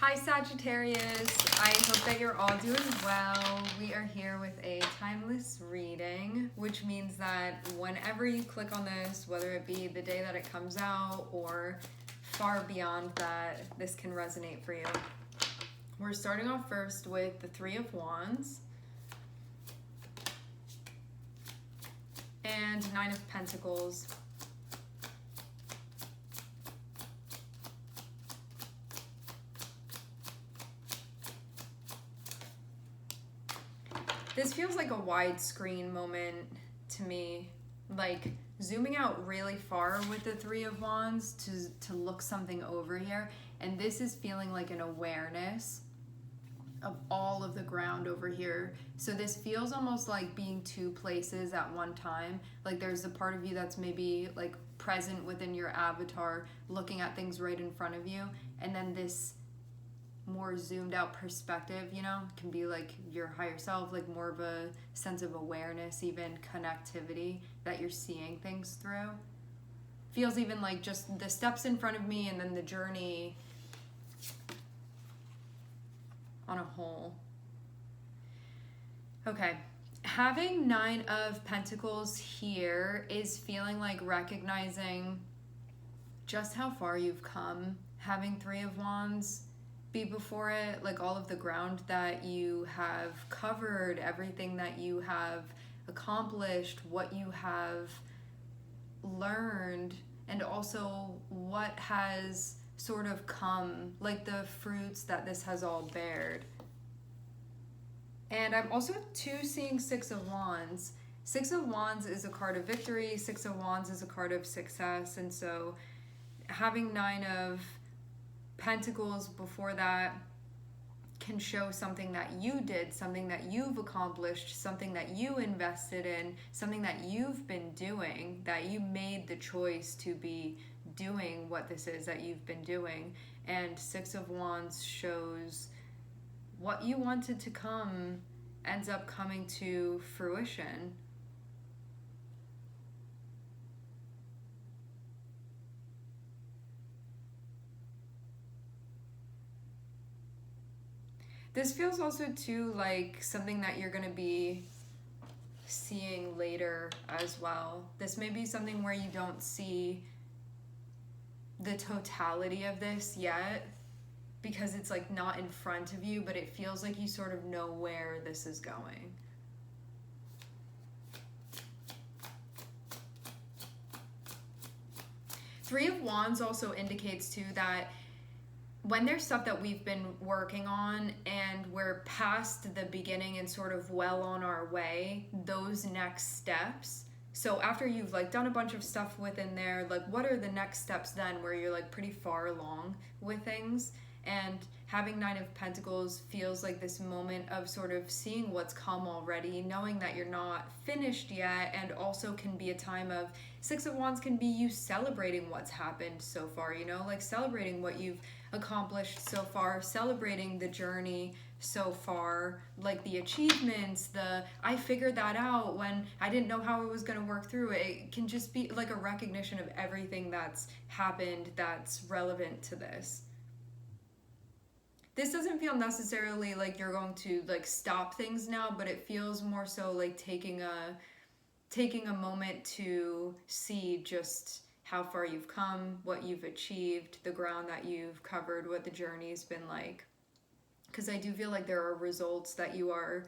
Hi Sagittarius, I hope that you're all doing well. We are here with a timeless reading, which means that whenever you click on this, whether it be the day that it comes out or far beyond that, this can resonate for you. We're starting off first with the Three of Wands and Nine of Pentacles. This feels like a widescreen moment to me, like zooming out really far with the Three of Wands to look something over here. And this is feeling like an awareness of all of the ground over here. So this feels almost like being two places at one time. Like there's a part of you that's maybe like present within your avatar, looking at things right in front of you. And then this more zoomed out perspective, you know, can be like your higher self, like more of a sense of awareness, even connectivity that you're seeing things through. Feels even like just the steps in front of me and then the journey on a whole. Okay, having Nine of Pentacles here is feeling like recognizing just how far you've come. Having Three of Wands be before it, like all of the ground that you have covered, everything that you have accomplished, what you have learned, and also what has sort of come, like the fruits that this has all bared. And I'm also too seeing Six of Wands. Six of Wands is a card of victory. Six of Wands is a card of success. And so having Nine of Pentacles before that can show something that you did, something that you've accomplished, something that you invested in, something that you've been doing, that you made the choice to be doing what this is that you've been doing. And Six of Wands shows what you wanted to come ends up coming to fruition. This feels also too like something that you're going to be seeing later as well. This may be something where you don't see the totality of this yet because it's like not in front of you, but it feels like you sort of know where this is going. Three of Wands also indicates too that when there's stuff that we've been working on and we're past the beginning and sort of well on our way, those next steps. So after you've like done a bunch of stuff within there, like what are the next steps then where you're like pretty far along with things? And having Nine of Pentacles feels like this moment of sort of seeing what's come already, knowing that you're not finished yet, and also can be a time of Six of Wands can be you celebrating what's happened so far, you know, like celebrating what you've accomplished so far, celebrating the journey so far, like the achievements, the I figured that out when I didn't know how I was going to work through it. It can just be like a recognition of everything that's happened that's relevant to this. This doesn't feel necessarily like you're going to like stop things now, but it feels more so like taking a moment to see just how far you've come, what you've achieved, the ground that you've covered, what the journey's been like. Because I do feel like there are results that you are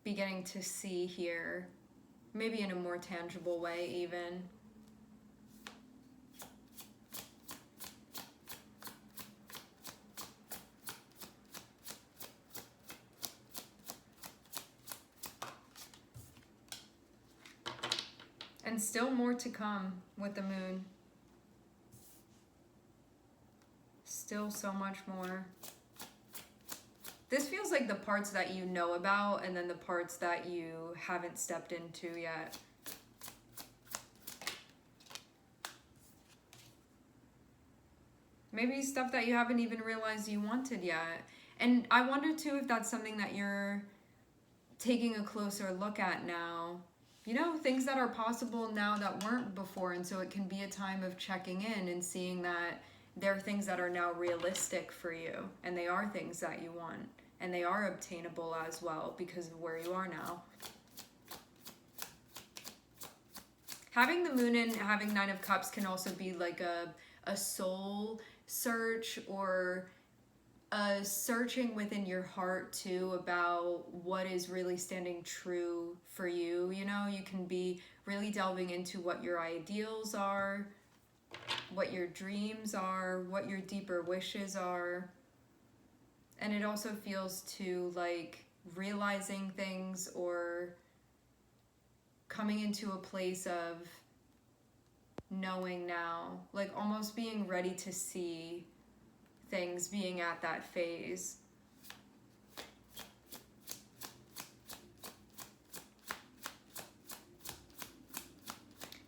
beginning to see here, maybe in a more tangible way even. And still more to come with the moon. Still so much more. This feels like the parts that you know about and then the parts that you haven't stepped into yet. Maybe stuff that you haven't even realized you wanted yet. And I wonder too if that's something that you're taking a closer look at now. You know, things that are possible now that weren't before, and so it can be a time of checking in and seeing that there are things that are now realistic for you, and they are things that you want, and they are obtainable as well because of where you are now. Having the moon and having Nine of Cups can also be like a soul search, or a searching within your heart too about what is really standing true for you. You know, you can be really delving into what your ideals are, what your dreams are, what your deeper wishes are. And it also feels to like realizing things, or coming into a place of knowing now, like almost being ready to see things, being at that phase.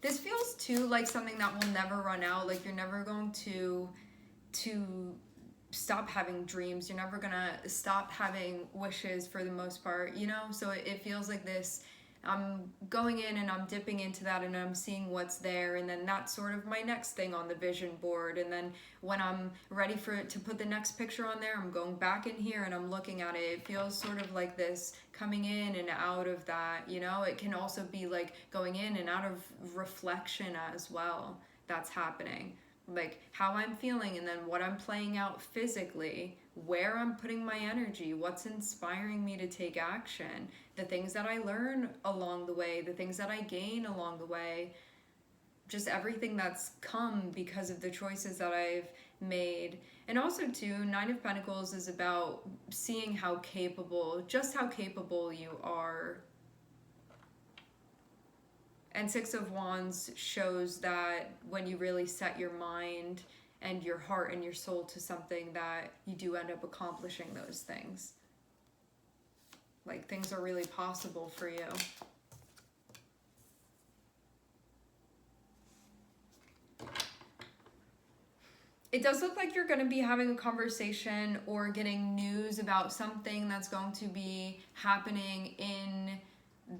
This feels too like something that will never run out. Like you're never going to stop having dreams. You're never gonna stop having wishes for the most part, you know? So it feels like this, I'm going in and I'm dipping into that and I'm seeing what's there, and then that's sort of my next thing on the vision board. And then when I'm ready for it to put the next picture on there, I'm going back in here and I'm looking at it. It feels sort of like this coming in and out of that, you know? It can also be like going in and out of reflection as well that's happening. Like how I'm feeling, and then what I'm playing out physically, where I'm putting my energy, what's inspiring me to take action, the things that I learn along the way, the things that I gain along the way, just everything that's come because of the choices that I've made. And also too, Nine of Pentacles is about seeing how capable, just how capable you are. And Six of Wands shows that when you really set your mind and your heart and your soul to something, that you do end up accomplishing those things. Like things are really possible for you. It does look like you're going to be having a conversation or getting news about something that's going to be happening in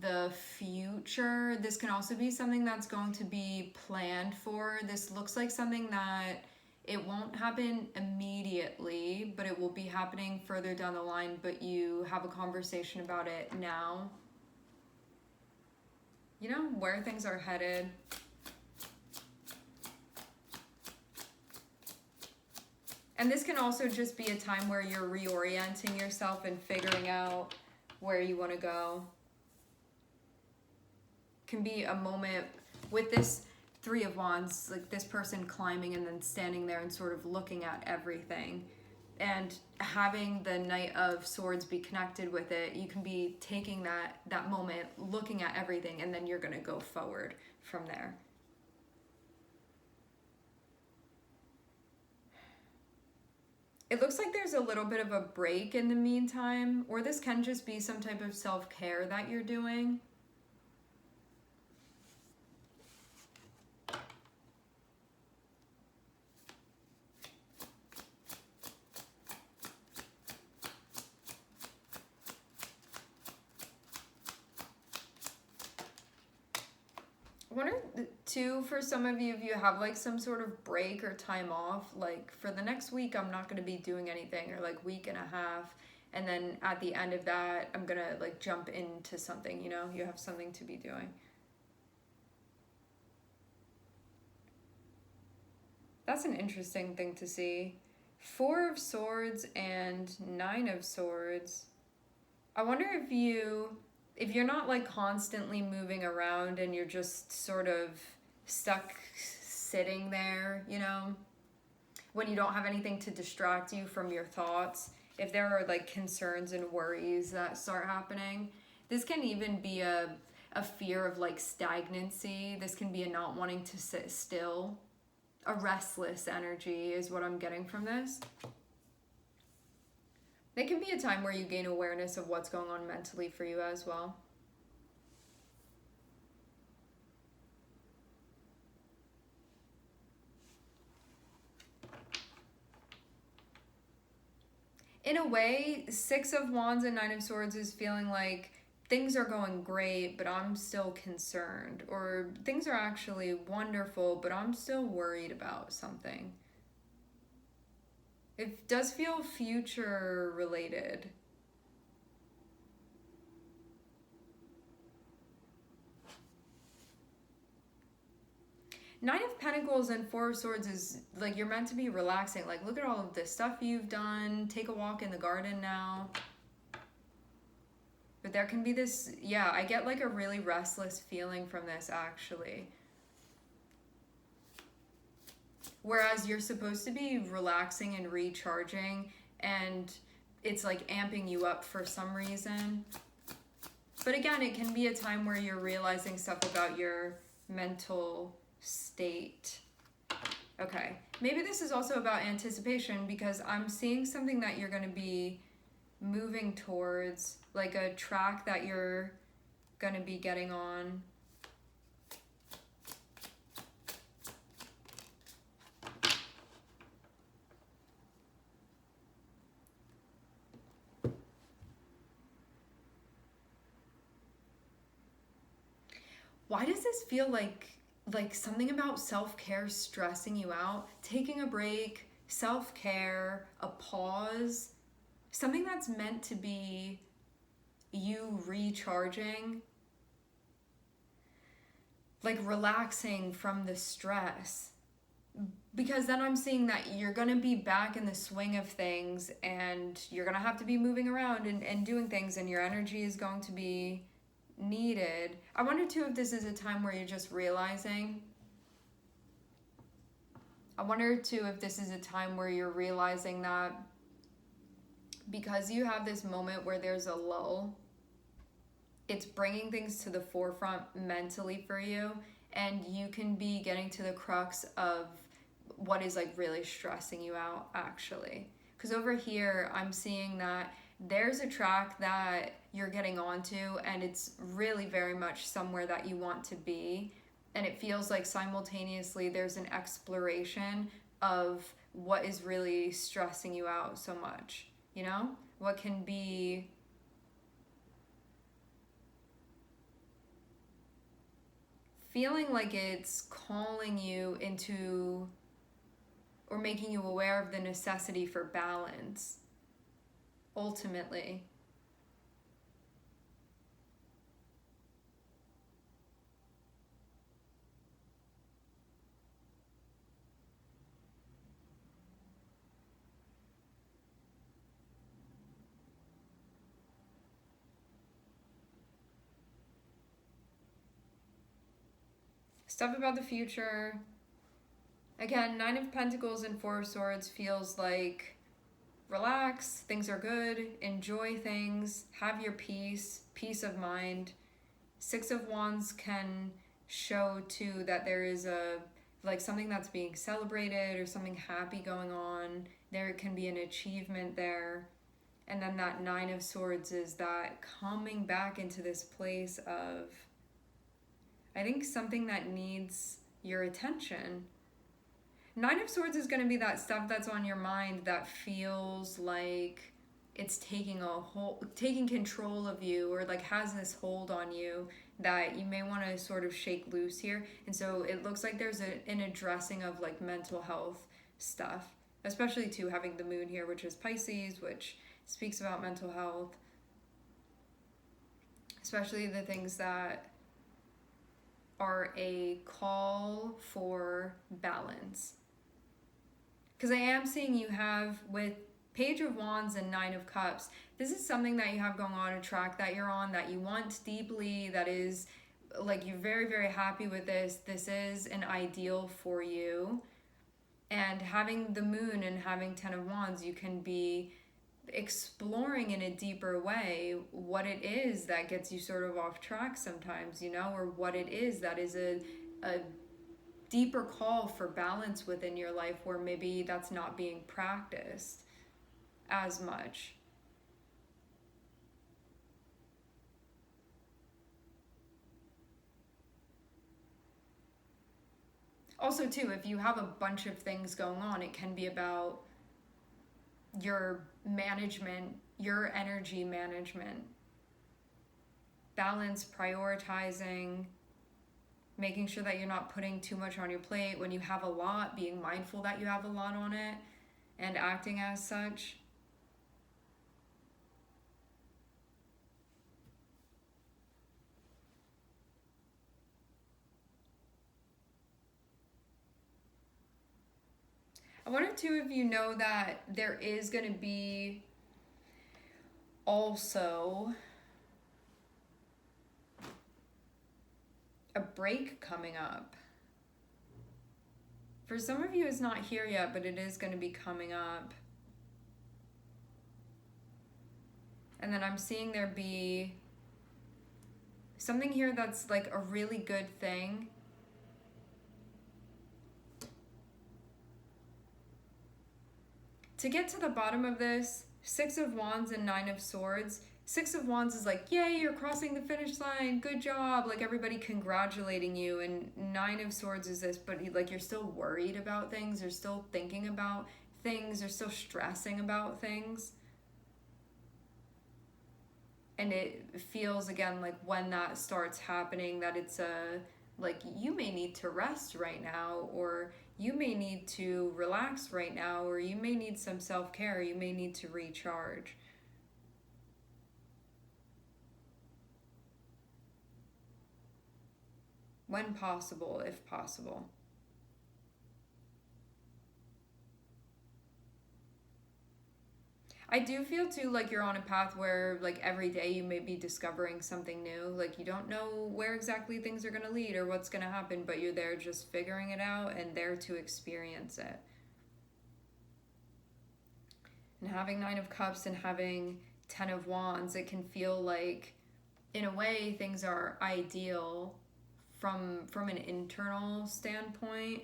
the future. This can also be something that's going to be planned for. This looks like something that it won't happen immediately, but it will be happening further down the line, but you have a conversation about it now. You know, where things are headed. And this can also just be a time where you're reorienting yourself and figuring out where you want to go. Can be a moment with this Three of Wands, like this person climbing and then standing there and sort of looking at everything, and having the Knight of Swords be connected with it. You can be taking that moment, looking at everything, and then you're going to go forward from there. It looks like there's a little bit of a break in the meantime, or this can just be some type of self-care that you're doing. I wonder too, for some of you, if you have like some sort of break or time off, like for the next week I'm not going to be doing anything, or like week and a half, and then at the end of that I'm going to like jump into something, you know, you have something to be doing. That's an interesting thing to see. Four of Swords and Nine of Swords. I wonder if you're not like constantly moving around and you're just sort of stuck sitting there, you know, when you don't have anything to distract you from your thoughts, if there are like concerns and worries that start happening, this can even be a fear of like stagnancy. This can be a not wanting to sit still. A restless energy is what I'm getting from this. It can be a time where you gain awareness of what's going on mentally for you as well. In a way, Six of Wands and Nine of Swords is feeling like things are going great, but I'm still concerned. Or things are actually wonderful, but I'm still worried about something. It does feel future related. Nine of Pentacles and Four of Swords is like you're meant to be relaxing. Like, look at all of this stuff you've done. Take a walk in the garden now. But there can be this, yeah, I get like a really restless feeling from this actually. Whereas you're supposed to be relaxing and recharging, and it's like amping you up for some reason. But again, it can be a time where you're realizing stuff about your mental state. Okay, maybe this is also about anticipation, because I'm seeing something that you're going to be moving towards, like a track that you're going to be getting on. Why does this feel like something about self-care stressing you out? Taking a break, self-care, a pause, something that's meant to be you recharging, like relaxing from the stress. Because then I'm seeing that you're going to be back in the swing of things, and you're going to have to be moving around and doing things, and your energy is going to be needed. I wonder too if this is a time where you're just realizing. I wonder too if this is a time where you're realizing that because you have this moment where there's a lull, it's bringing things to the forefront mentally for you, and you can be getting to the crux of what is like really stressing you out actually. Because over here I'm seeing that there's a track that you're getting onto, and it's really very much somewhere that you want to be, and it feels like simultaneously there's an exploration of what is really stressing you out so much, you know? What can be feeling like it's calling you into or making you aware of the necessity for balance ultimately. Stuff about the future. Again, Nine of Pentacles and Four of Swords feels like relax, things are good, enjoy things, have your peace of mind. Six of Wands can show too that there is a like something that's being celebrated or something happy going on. There can be an achievement there. And then that Nine of Swords is that coming back into this place of, I think, something that needs your attention. Nine of Swords is going to be that stuff that's on your mind that feels like it's taking control of you, or like has this hold on you that you may want to sort of shake loose here. And so it looks like there's an addressing of like mental health stuff, especially too having the moon here, which is Pisces, which speaks about mental health, especially the things that are a call for balance. Because I am seeing you have, with Page of Wands and Nine of Cups, this is something that you have going on, a track that you're on, that you want deeply, that is, like, you're very, very happy with this. This is an ideal for you. And having the moon and having Ten of Wands, you can be exploring in a deeper way what it is that gets you sort of off track sometimes, you know, or what it is that is a deeper call for balance within your life, where maybe that's not being practiced as much. Also too, if you have a bunch of things going on, it can be about your management, your energy management, balance, prioritizing, making sure that you're not putting too much on your plate. When you have a lot, being mindful that you have a lot on it. and acting as such. One or two of you know that there is going to be also a break coming up. For some of you, it's not here yet, but it is going to be coming up. And then I'm seeing there be something here that's like a really good thing. To get to the bottom of this, 6 of Wands and 9 of Swords. 6 of Wands is like, yay, you're crossing the finish line, good job, like everybody congratulating you. And 9 of Swords is this, but like you're still worried about things, you're still thinking about things, you're still stressing about things. And it feels, again, like when that starts happening, that it's like you may need to rest right now, or you may need to relax right now, or you may need some self-care, you may need to recharge. When possible, if possible. I do feel too like you're on a path where like every day you may be discovering something new. Like you don't know where exactly things are going to lead or what's going to happen, but you're there just figuring it out and there to experience it. And having 9 of Cups and having 10 of Wands, it can feel like in a way things are ideal from an internal standpoint,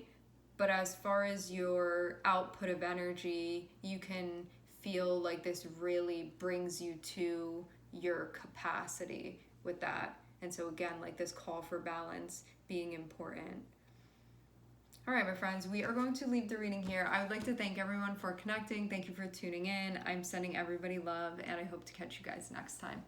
but as far as your output of energy, you can feel like this really brings you to your capacity with that. And so again, like this call for balance being important. All right, my friends, we are going to leave the reading here. I would like to thank everyone for connecting. Thank you for tuning in. I'm sending everybody love, and I hope to catch you guys next time.